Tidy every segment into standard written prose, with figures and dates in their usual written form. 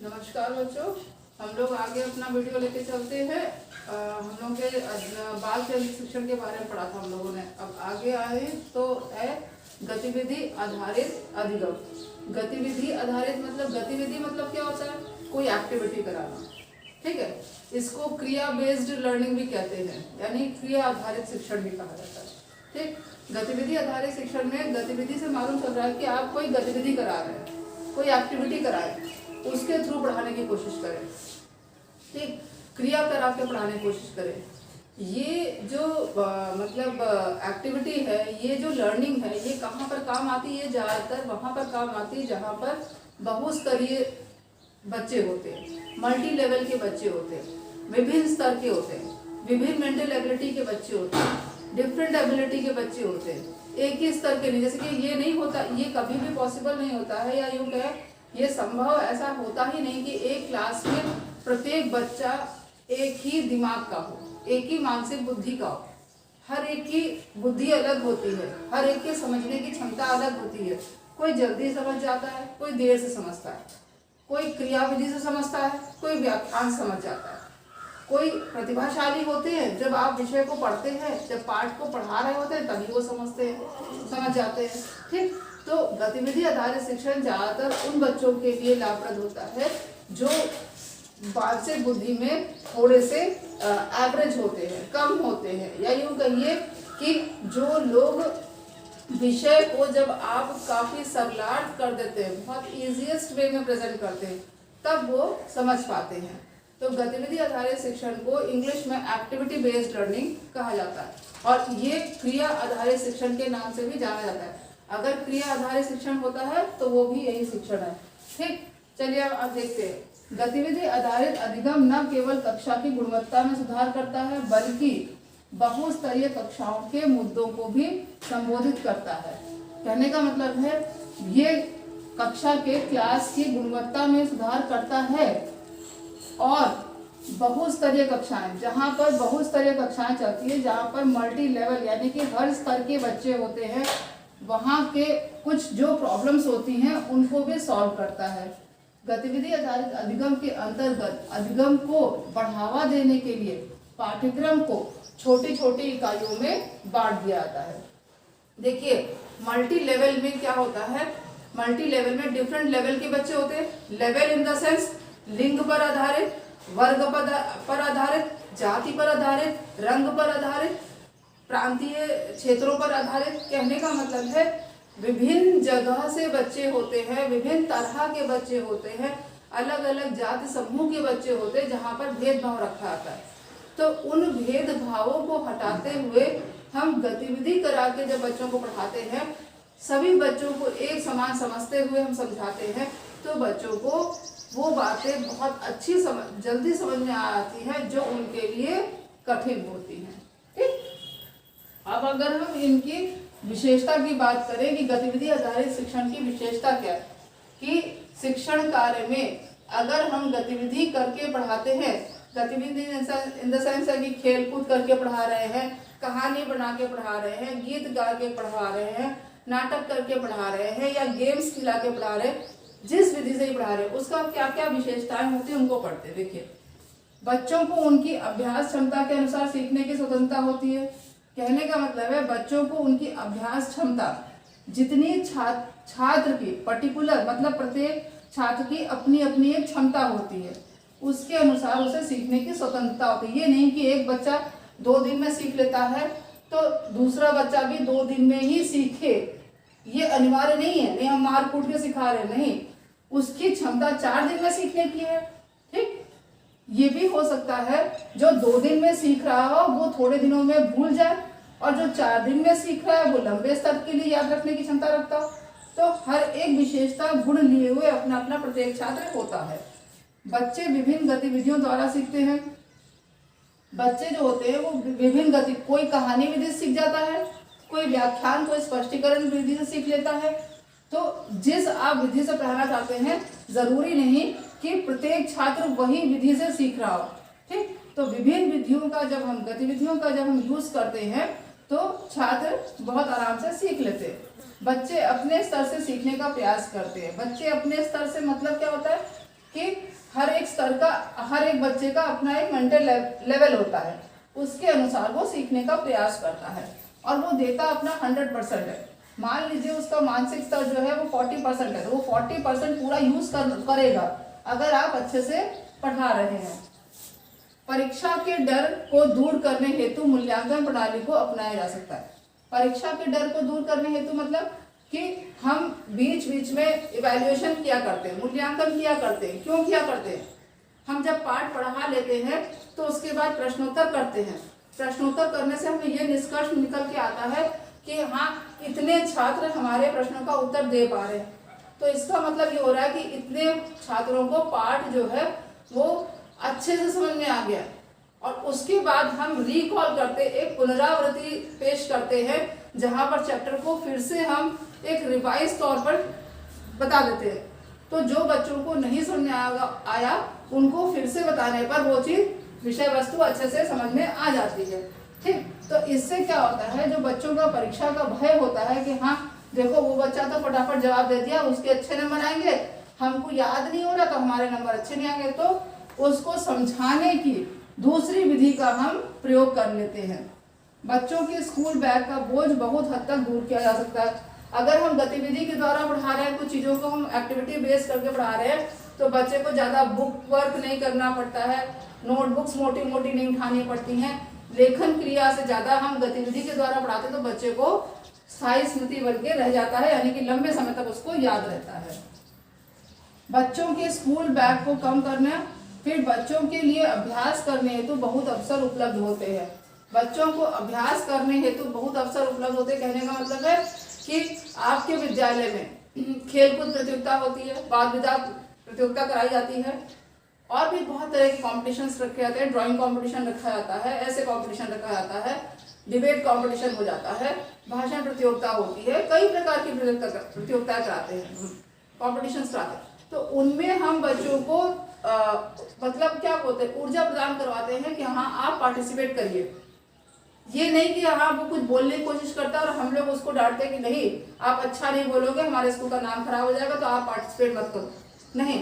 नमस्कार बच्चों, हम लोग आगे अपना वीडियो लेके चलते हैं। हम लोग के बाल केंद्रित शिक्षण के बारे में पढ़ा था हम लोगों ने। अब आगे आए तो है गतिविधि आधारित अधिगम। गतिविधि आधारित मतलब गतिविधि मतलब क्या होता है? कोई एक्टिविटी कराना, ठीक है। इसको क्रिया बेस्ड लर्निंग भी कहते हैं, यानी क्रिया आधारित शिक्षण भी कहा जाता है, ठीक। गतिविधि आधारित शिक्षण में गतिविधि से मालूम चल रहा है कि आप कोई गतिविधि करा रहे हैं, कोई एक्टिविटी कराएं, उसके थ्रू पढ़ाने की कोशिश करें, ठीक। क्रिया करा के पढ़ाने की कोशिश करें। ये जो मतलब एक्टिविटी है, ये जो लर्निंग है, ये कहाँ पर काम आती है? ज़्यादातर वहाँ पर काम आती है जहाँ पर बहुस्तरीय बच्चे होते हैं, मल्टी लेवल के बच्चे होते हैं, विभिन्न स्तर के होते हैं, विभिन्न मेंटल एबिलिटी के बच्चे होते हैं, डिफरेंट एबिलिटी के बच्चे होते हैं, एक ही स्तर के नहीं। जैसे कि ये नहीं होता, ये कभी भी पॉसिबल नहीं होता है, या यूँ कहें ये संभव ऐसा होता ही नहीं कि एक क्लास में प्रत्येक बच्चा एक ही दिमाग का हो, एक ही मानसिक बुद्धि का हो। हर एक की बुद्धि अलग होती है, हर एक के समझने की क्षमता अलग होती है। कोई जल्दी समझ जाता है, कोई देर से समझता है, कोई क्रियाविधि से समझता है, कोई व्याख्यान समझ जाता है। कोई प्रतिभाशाली होते हैं, जब आप विषय को पढ़ते हैं, जब पाठ को पढ़ा रहे होते हैं तभी वो समझते हैं, समझ जाते हैं, ठीक। तो गतिविधि आधारित शिक्षण ज्यादातर उन बच्चों के लिए लाभप्रद होता है जो मानसिक बुद्धि में थोड़े से एवरेज होते हैं, कम होते हैं, या यूँ कहिए कि जो लोग विषय को जब आप काफी सरलार्थ कर देते हैं, बहुत इजीएस्ट वे में प्रेजेंट करते हैं, तब वो समझ पाते हैं। तो गतिविधि आधारित शिक्षण को इंग्लिश में एक्टिविटी बेस्ड लर्निंग कहा जाता है, और ये क्रिया आधारित शिक्षण के नाम से भी जाना जाता है। अगर क्रिया आधारित शिक्षण होता है तो वो भी यही शिक्षण है, ठीक। चलिए अब देखते हैं। गतिविधि आधारित अधिगम न केवल कक्षा की गुणवत्ता में सुधार करता है, बल्कि बहुस्तरीय कक्षाओं के मुद्दों को भी संबोधित करता है। कहने का मतलब है ये कक्षा के क्लास की गुणवत्ता में सुधार करता है, और बहुस्तरीय कक्षाएं, जहाँ पर बहुस्तरीय कक्षाएं चलती है, जहाँ पर मल्टी लेवल यानी कि हर स्तर के बच्चे होते हैं, वहाँ के कुछ जो प्रॉब्लम्स होती हैं उनको भी सॉल्व करता है। गतिविधि आधारित अधिगम के अंतर्गत अधिगम को बढ़ावा देने के लिए पाठ्यक्रम को छोटी छोटी इकाइयों में बांट दिया जाता है। देखिए मल्टी लेवल में क्या होता है? मल्टी लेवल में डिफरेंट लेवल के बच्चे होते हैं। लेवल इन द सेंस लिंग पर आधारित, वर्ग पर आधारित, जाति पर आधारित, रंग पर आधारित, प्रांतीय क्षेत्रों पर आधारित। कहने का मतलब है विभिन्न जगह से बच्चे होते हैं, विभिन्न तरह के बच्चे होते हैं, अलग अलग जाति समूह के बच्चे होते हैं, जहाँ पर भेदभाव रखा जाता है। तो उन भेदभावों को हटाते हुए हम गतिविधि करा के जब बच्चों को पढ़ाते हैं, सभी बच्चों को एक समान समझते हुए हम समझाते हैं, तो बच्चों को वो बातें बहुत अच्छी जल्दी समझ में आती हैं जो उनके लिए कठिन होती हैं, ठीक। अब अगर हम इनकी विशेषता की बात करें कि गतिविधि आधारित शिक्षण की विशेषता क्या है, कि शिक्षण कार्य में अगर हम गतिविधि करके पढ़ाते हैं, गतिविधि इन द सेंस है कि खेल कूद करके पढ़ा रहे हैं, कहानी बना के पढ़ा रहे हैं, गीत गा के पढ़ा रहे हैं, नाटक करके पढ़ा रहे हैं, या गेम्स खिला के पढ़ा रहे हैं, जिस विधि से ही पढ़ा रहे हैं उसका क्या क्या विशेषताएं होती है उनको पढ़ते। देखिए बच्चों को उनकी अभ्यास क्षमता के अनुसार सीखने की स्वतंत्रता होती है। कहने का मतलब है बच्चों को उनकी अभ्यास क्षमता, जितनी छात्र की पर्टिकुलर मतलब प्रत्येक छात्र की अपनी अपनी एक क्षमता होती है, उसके अनुसार उसे सीखने की स्वतंत्रता होती है। ये नहीं कि एक बच्चा 2 दिन में सीख लेता है तो दूसरा बच्चा भी 2 दिन में ही सीखे, ये अनिवार्य नहीं है। नहीं हम मार कूट के सिखा रहे, नहीं, उसकी क्षमता 4 दिन में सीखने की है, ठीक। ये भी हो सकता है जो 2 दिन में सीख रहा हो वो थोड़े दिनों में भूल जाए, और जो 4 दिन में सीख रहा है वो लंबे स्तर के लिए याद रखने की क्षमता रखता हो। तो हर एक विशेषता गुण लिए हुए अपना अपना प्रत्येक छात्र होता है। बच्चे विभिन्न गतिविधियों द्वारा सीखते हैं। बच्चे जो होते हैं वो विभिन्न कोई कहानी विधि से सीख जाता है, कोई व्याख्यान, कोई स्पष्टीकरण विधि से सीख लेता है। तो जिस आप विधि से पढ़ाना चाहते हैं जरूरी नहीं कि प्रत्येक छात्र वही विधि से सीख रहा हो, ठीक। तो विभिन्न विधियों का जब हम गतिविधियों का जब हम यूज करते हैं तो छात्र बहुत आराम से सीख लेते हैं। बच्चे अपने स्तर से सीखने का प्रयास करते हैं। बच्चे अपने स्तर से मतलब क्या होता है कि हर एक स्तर का, हर एक बच्चे का अपना एक मेंटल लेवल होता है, उसके अनुसार वो सीखने का प्रयास करता है और वो देता अपना 100% है। मान लीजिए उसका मानसिक स्तर जो है वो 40% है, तो वो 40% पूरा यूज करेगा अगर आप अच्छे से पढ़ा रहे हैं। परीक्षा के डर को दूर करने हेतु मूल्यांकन प्रणाली को अपनाया जा सकता है। परीक्षा के डर को दूर करने हेतु मतलब कि हम बीच बीच में इवैल्यूएशन किया करते हैं, मूल्यांकन किया करते हैं। क्यों किया करते हैं? हम जब पाठ पढ़ा लेते हैं तो उसके बाद प्रश्नोत्तर करते हैं। प्रश्नोत्तर करने से हमें ये निष्कर्ष निकल के आता है कि हाँ, इतने छात्र हमारे प्रश्नों का उत्तर दे पा रहे हैं, तो इसका मतलब ये हो रहा है कि इतने छात्रों को पाठ जो है वो अच्छे से समझ में आ गया। और उसके बाद हम रिकॉल करते, एक पुनरावृत्ति पेश करते हैं, जहां पर चैप्टर को फिर से हम एक रिवाइज तौर पर बता देते हैं। तो जो बच्चों को नहीं समझ में आया उनको फिर से बताने पर वो चीज, विषय वस्तु अच्छे से समझ में आ जाती है। ठीक, तो इससे क्या होता है, जो बच्चों का परीक्षा का भय होता है कि हाँ देखो वो बच्चा तो फटाफट जवाब दे दिया, उसके अच्छे नंबर आएंगे, हमको याद नहीं हो रहा तो हमारे नंबर अच्छे नहीं आएंगे, तो उसको समझाने की दूसरी विधि का हम प्रयोग कर लेते हैं। बच्चों के स्कूल बैग का बोझ बहुत हद तक दूर किया जा सकता है। अगर हम गतिविधि के द्वारा पढ़ा रहे हैं, कुछ चीज़ों को हम एक्टिविटी बेस करके पढ़ा रहे हैं, तो बच्चे को ज़्यादा बुक वर्क नहीं करना पड़ता है, नोटबुक्स मोटी मोटी नहीं उठानी पड़ती हैं। लेखन क्रिया से ज़्यादा हम गतिविधि के द्वारा पढ़ाते तो बच्चे को स्थायी स्मृति बन के रह जाता है, यानी कि लंबे समय तक उसको याद रहता है। बच्चों के स्कूल बैग को कम करना, फिर बच्चों के लिए अभ्यास करने हेतु बहुत अवसर उपलब्ध होते हैं। बच्चों को अभ्यास करने हेतु बहुत अवसर उपलब्ध होते हैं, कहने का मतलब है कि आपके विद्यालय में खेलकूद प्रतियोगिता होती है, वाद विवाद प्रतियोगिता कराई जाती है, और भी बहुत तरह के कॉम्पिटिशन्स रखे जाते हैं। ड्राइंग कॉम्पिटिशन रखा जाता है, ऐसे कॉम्पिटिशन रखा जाता है, डिबेट कॉम्पिटिशन हो जाता है, भाषण प्रतियोगिता होती है, कई प्रकार की प्रतियोगिताएं कराते हैं, कॉम्पिटिशन्स कराते हैं। तो उनमें हम बच्चों को मतलब क्या बोलते हैं, ऊर्जा प्रदान करवाते हैं कि हाँ आप पार्टिसिपेट करिए। ये नहीं कि हाँ वो कुछ बोलने की कोशिश करता है और हम लोग उसको डांटते हैं कि नहीं आप अच्छा नहीं बोलोगे, हमारे स्कूल का नाम खराब हो जाएगा, तो आप पार्टिसिपेट मत करो। नहीं,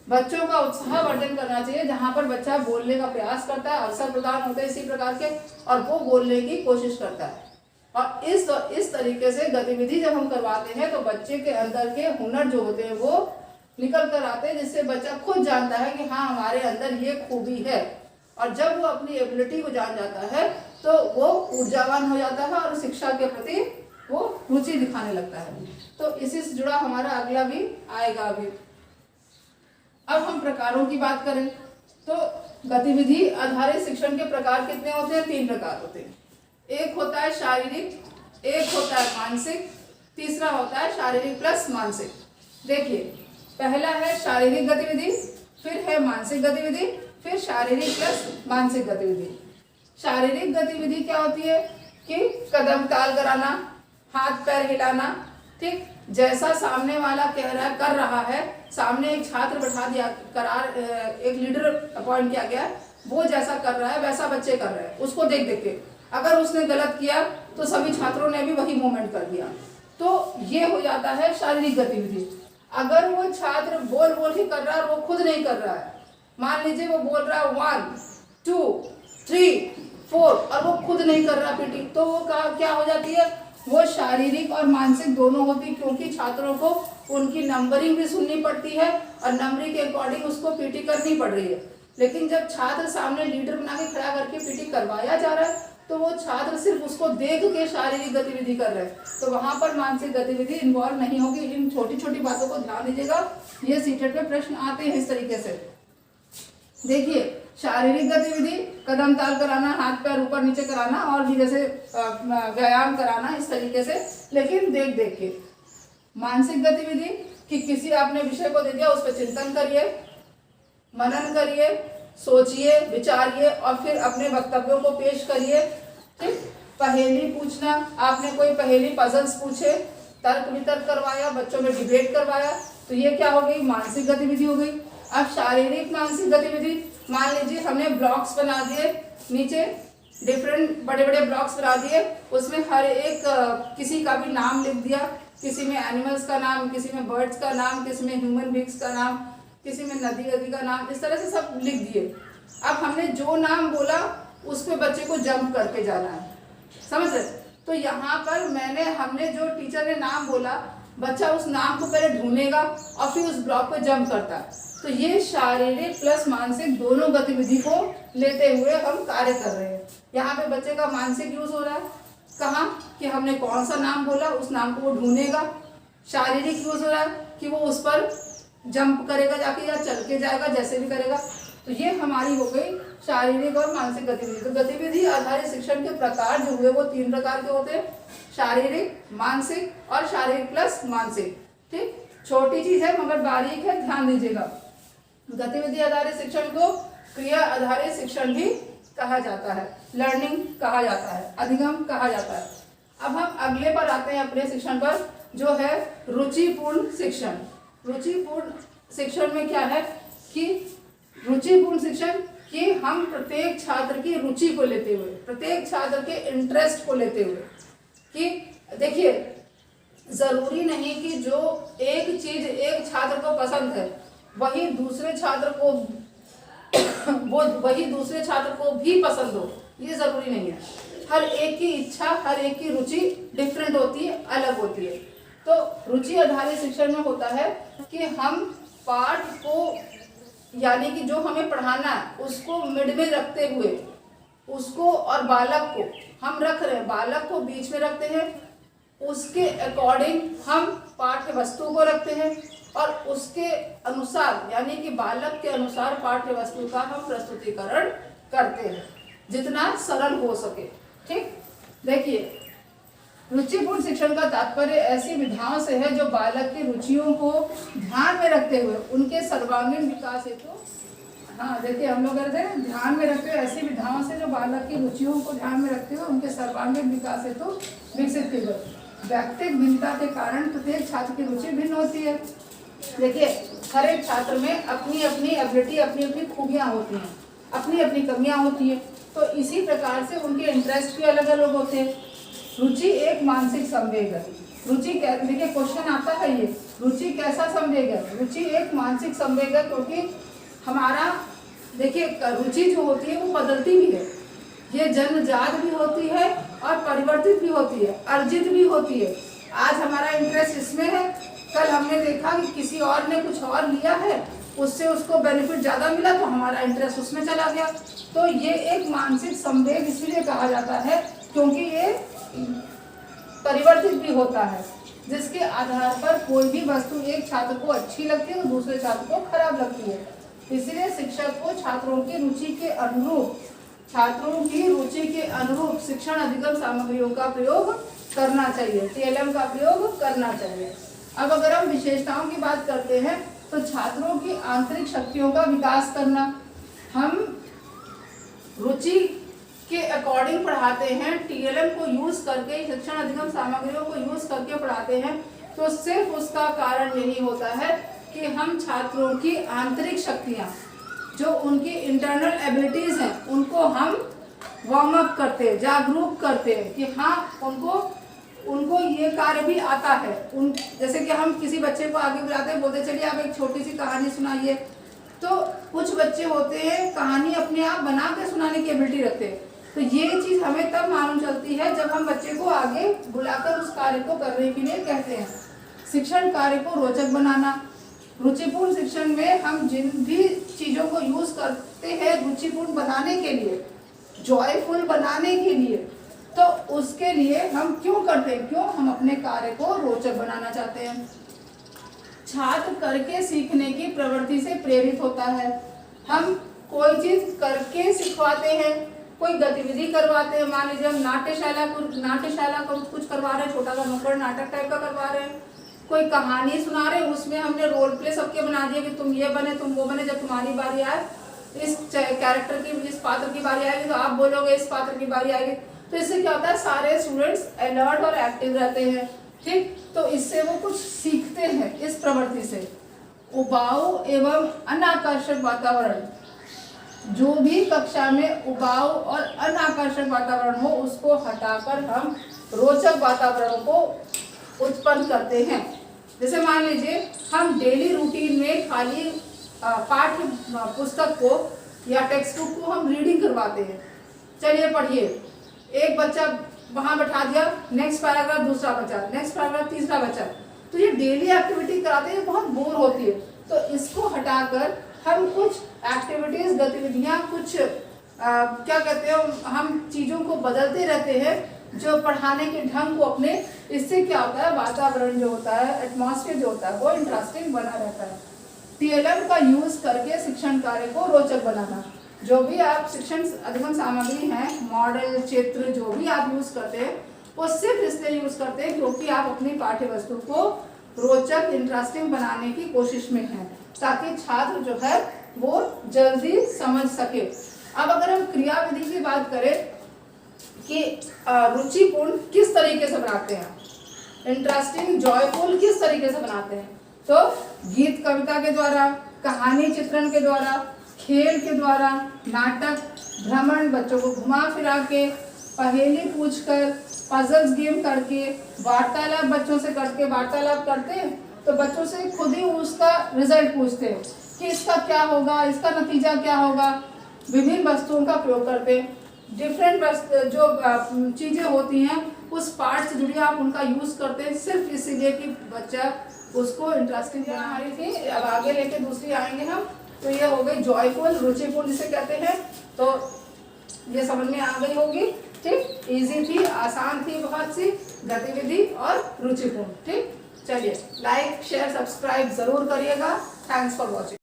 बच्चों का उत्साह वर्धन करना चाहिए, जहाँ पर बच्चा बोलने का प्रयास करता है, अवसर प्रदान होते हैं इसी प्रकार के, और वो बोलने की कोशिश करता है। और इस तरीके से गतिविधि जब हम करवाते हैं तो बच्चे के अंदर के हुनर जो होते हैं वो निकल कर आते हैं, जिससे बच्चा खुद जानता है कि हाँ हमारे अंदर ये खूबी है। और जब वो अपनी एबिलिटी को जान जाता है तो वो ऊर्जावान हो जाता है और शिक्षा के प्रति वो रुचि दिखाने लगता है। तो इसी से जुड़ा हमारा अगला भी आएगा अभी। अब हम प्रकारों की बात करें तो गतिविधि आधारित शिक्षण के प्रकार कितने होते हैं? 3 प्रकार होते हैं। एक होता है शारीरिक, एक होता है मानसिक, तीसरा होता है शारीरिक प्लस मानसिक। देखिए, पहला है शारीरिक गतिविधि, फिर है मानसिक गतिविधि, फिर शारीरिक प्लस मानसिक गतिविधि। शारीरिक गतिविधि क्या होती है कि कदम ताल कराना, हाथ पैर हिलाना, ठीक, जैसा सामने वाला कह रहा कर रहा है, सामने एक छात्र बैठा दिया, एक लीडर अपॉइंट किया गया, वो जैसा कर रहा है वैसा बच्चे कर रहे हैं, उसको देख देख के अगर उसने गलत किया तो सभी छात्रों ने भी वही मूवमेंट कर दिया, तो ये हो जाता है शारीरिक गतिविधि। अगर वो छात्र बोल बोल के कर रहा है और वो खुद नहीं कर रहा है, मान लीजिए वो बोल रहा है 1 2 3 4 और वो खुद नहीं कर रहा पीटी, तो वो क्या हो जाती है, वो शारीरिक और मानसिक दोनों होती, क्योंकि छात्रों को उनकी नंबरिंग भी सुननी पड़ती है और नंबरिंग के अकॉर्डिंग उसको पीटी करनी पड़ रही है। लेकिन जब छात्र सामने लीडर बना के खड़ा करके पीटी करवाया जा रहा है तो वो छात्र सिर्फ उसको देख के शारीरिक गतिविधि कर रहे हैं, तो वहां पर मानसिक गतिविधि इन्वॉल्व नहीं होगी। इन छोटी छोटी बातों को ध्यान दीजिएगा, ये सीटेट में प्रश्न आते हैं इस तरीके से। देखिए, शारीरिक गतिविधि कदम ताल कराना, हाथ पैर ऊपर नीचे कराना और भी जैसे व्यायाम कराना, इस तरीके से, लेकिन देख देख के। मानसिक गतिविधि कि किसी आपने विषय को दे दिया, उस पर चिंतन करिए, मनन करिए, सोचिए, विचारिए और फिर अपने वक्तव्यों को पेश करिए। ठीक, पहेली पूछना, आपने कोई पहेली पजल्स पूछे, तर्क वितर्क करवाया, बच्चों में डिबेट करवाया, तो ये क्या हो गई, मानसिक गतिविधि हो गई। अब शारीरिक मानसिक गतिविधि, मान लीजिए हमने ब्लॉक्स बना दिए, नीचे डिफरेंट बड़े बड़े ब्लॉक्स बना दिए, उसमें हर एक किसी का भी नाम लिख दिया, किसी में एनिमल्स का नाम, किसी में बर्ड्स का नाम, किसी में ह्यूमन बींग्स का नाम, किसी में नदी नदी का नाम, इस तरह से सब लिख दिए। अब हमने जो नाम बोला उस पे बच्चे को जंप करके जाना है, समझ रहे? तो यहाँ पर हमने जो टीचर ने नाम बोला, बच्चा उस नाम को पहले ढूंढेगा और फिर उस ब्लॉक पे जंप करता है। तो ये शारीरिक प्लस मानसिक दोनों गतिविधि को लेते हुए हम कार्य कर रहे हैं। यहाँ पे बच्चे का मानसिक यूज हो रहा है, कहाँ कि हमने कौन सा नाम बोला उस नाम को वो ढूंढेगा। शारीरिक यूज हो रहा है कि वो उस पर जंप करेगा जाके, या चल के जाएगा, जैसे भी करेगा। तो ये हमारी हो गई शारीरिक और मानसिक गतिविधि। तो गतिविधि आधारित शिक्षण के प्रकार जो हुए वो 3 प्रकार के होते हैं, शारीरिक, मानसिक और शारीरिक प्लस मानसिक। ठीक, छोटी चीज है मगर बारीक है, ध्यान दीजिएगा। गतिविधि आधारित शिक्षण को क्रिया आधारित शिक्षण भी कहा जाता है, लर्निंग कहा जाता है, अधिगम कहा जाता है। अब हम अगले पर आते हैं अपने शिक्षण पर, जो है रुचिपूर्ण शिक्षण। रुचिपूर्ण शिक्षण में क्या है कि रुचिपूर्ण शिक्षण कि हम प्रत्येक छात्र की रुचि को लेते हुए, प्रत्येक छात्र के इंटरेस्ट को लेते हुए, कि देखिए जरूरी नहीं कि जो एक चीज एक छात्र को पसंद है वही दूसरे छात्र को वही दूसरे छात्र को भी पसंद हो, ये जरूरी नहीं है। हर एक की इच्छा, हर एक की रुचि डिफरेंट होती है, अलग होती है। तो रुचि आधारित शिक्षण में होता है कि हम पाठ को, यानी कि जो हमें पढ़ाना है उसको मिड में रखते हुए, उसको और बालक को हम रख रहे हैं, बालक को बीच में रखते हैं, उसके अकॉर्डिंग हम पाठ्य वस्तु को रखते हैं और उसके अनुसार, यानी कि बालक के अनुसार पाठ्य वस्तु का हम प्रस्तुतिकरण करते हैं जितना सरल हो सके। ठीक, देखिए रुचिपूर्ण शिक्षण का तात्पर्य ऐसी विधाओं से है जो बालक की रुचियों को ध्यान में रखते हुए उनके सर्वांगीण विकास हेतु, हाँ देखिए हम लोग कहते हैं ध्यान में रखते हुए ऐसी विधाओं से जो बालक की रुचियों को ध्यान में रखते हुए उनके सर्वांगीण विकास हेतु विकसित की गई। व्यक्तिगत भिन्नता के कारण प्रत्येक छात्र की रुचि भिन्न होती है। देखिए हर एक छात्र में अपनी अपनी एबिलिटी, अपनी अपनी खूबियाँ होती हैं, अपनी अपनी कमियाँ होती हैं। तो इसी प्रकार से उनके इंटरेस्ट भी अलग अलग होते हैं। रुचि एक मानसिक संवेग है। रुचि देखिए क्वेश्चन आता है ये, रुचि कैसा संवेग है? रुचि एक मानसिक संवेग है, क्योंकि हमारा देखिए रुचि जो होती है वो बदलती भी है, ये जन्मजात भी होती है और परिवर्तित भी होती है, अर्जित भी होती है। आज हमारा इंटरेस्ट इसमें है, कल हमने देखा कि किसी और ने कुछ और लिया है, उससे उसको बेनिफिट ज़्यादा मिला तो हमारा इंटरेस्ट उसमें चला गया। तो ये एक मानसिक संवेग इसलिए कहा जाता है क्योंकि ये परिवर्तित भी होता है, जिसके आधार पर कोई भी वस्तु एक छात्र को अच्छी लगती है तो दूसरे छात्र को खराब लगती है। इसलिए शिक्षक को छात्रों की रुचि के अनुरूप शिक्षण अधिगम सामग्रियों का प्रयोग करना चाहिए, TLM का प्रयोग करना चाहिए। अब अगर हम विशेषताओं की बात करते हैं तो छात्रों की आंतरिक शक्तियों का विकास करना, हम रुचि के अकॉर्डिंग पढ़ाते हैं, TLM को यूज करके, शिक्षण अधिगम सामग्रियों को यूज करके पढ़ाते हैं, तो सिर्फ उसका कारण यही होता है कि हम छात्रों की आंतरिक शक्तियाँ, जो उनकी इंटरनल एबिलिटीज हैं, उनको हम वार्म अप करते हैं, जागरूक करते हैं कि हाँ उनको ये कार्य भी आता है। जैसे कि हम किसी बच्चे को आगे बुलाते हैं, बोलते चलिए आप एक छोटी सी कहानी सुनाइए, तो कुछ बच्चे होते हैं कहानी अपने आप बना के सुनाने की एबिलिटी रखते हैं। तो ये चीज़ हमें तब मालूम चलती है जब हम बच्चे को आगे बुलाकर उस कार्य को करने के लिए कहते हैं। शिक्षण कार्य को रोचक बनाना, रुचिपूर्ण शिक्षण में हम जिन भी चीज़ों को यूज़ करते हैं रुचिपूर्ण बनाने के लिए, जॉयफुल बनाने के लिए, तो उसके लिए हम क्यों करते हैं? क्यों हम अपने कार्य को रोचक बनाना चाहते हैं। छात्र करके सीखने की प्रवृत्ति से प्रेरित होता है। हम कोई चीज़ करके सिखवाते हैं, कोई गतिविधि करवाते हैं, मान लीजिए हम नाट्यशाला को कुछ करवा रहे हैं, छोटा सा नुक्कड़ नाटक टाइप का करवा रहे हैं, कोई कहानी सुना रहे हैं, उसमें हमने रोल प्ले सबके बना दिया कि तुम ये बने तुम वो बने, जब तुम्हारी बारी आए इस कैरेक्टर की, इस पात्र की बारी आएगी तो आप बोलोगे इस पात्र की बारी आएगी। तो इससे क्या होता है, सारे स्टूडेंट्स अलर्ट और एक्टिव रहते हैं। ठीक, तो इससे वो कुछ सीखते हैं इस प्रवृत्ति से। उबाऊ एवं अनाकर्षक वातावरण, जो भी कक्षा में उबाऊ और अनाकर्षक वातावरण हो उसको हटाकर हम रोचक वातावरण को उत्पन्न करते हैं। जैसे मान लीजिए हम डेली रूटीन में खाली पाठ्य पुस्तक को या टेक्स्ट बुक को हम रीडिंग करवाते हैं। चलिए पढ़िए, एक बच्चा वहाँ बैठा दिया, नेक्स्ट पैराग्राफ दूसरा बच्चा, नेक्स्ट पैराग्राफ तीसरा बच्चा, तो ये डेली एक्टिविटी कराते हैं, बहुत बोर होती है। तो इसको हटाकर हम कुछ एक्टिविटीज, गतिविधियाँ, कुछ क्या कहते हैं, हम चीज़ों को बदलते रहते हैं जो पढ़ाने के ढंग को अपने, इससे क्या होता है, वातावरण जो होता है, एटमॉस्फेयर जो होता है वो इंटरेस्टिंग बना रहता है। TLM का यूज करके शिक्षण कार्य को रोचक बनाना। जो भी आप शिक्षण अधिगम सामग्री है, मॉडल, चित्र, जो भी आप यूज करते हैं वो सिर्फ इसलिए यूज करते हैं क्योंकि आप अपनी पाठ्य वस्तु को रोचक, इंटरेस्टिंग बनाने की कोशिश में हैं, ताकि छात्र जो है वो जल्दी समझ सके। अब अगर हम क्रियाविधि की बात करें कि रुचिपूर्ण किस तरीके से बनाते हैं, इंटरेस्टिंग, जॉयफुल किस तरीके से बनाते हैं, तो गीत कविता के द्वारा, कहानी चित्रण के द्वारा, खेल के द्वारा, नाटक, भ्रमण, बच्चों को घुमा फिरा के, पहेली पूछकर, पजल्स गेम करके, वार्तालाप बच्चों से करके, वार्तालाप करते हैं तो बच्चों से खुद ही उसका रिजल्ट पूछते हैं कि इसका क्या होगा, इसका नतीजा क्या होगा। विभिन्न वस्तुओं का प्रयोग करते हैं, डिफरेंट जो चीज़ें होती हैं उस पार्ट से जुड़ी आप उनका यूज करते हैं, सिर्फ इसीलिए कि बच्चा उसको इंटरेस्टिंग हमारी थी। अब आगे लेके दूसरी आएंगे हम, तो ये हो गई जॉयफुल, रुचिपूर्ण जिसे कहते हैं। तो ये समझ में आ गई होगी, ठीक, इजी थी, आसान थी बहुत सी, गतिविधि और रुचिपूर्ण। ठीक, चलिए लाइक, शेयर, सब्सक्राइब जरूर करिएगा। Thanks for watching.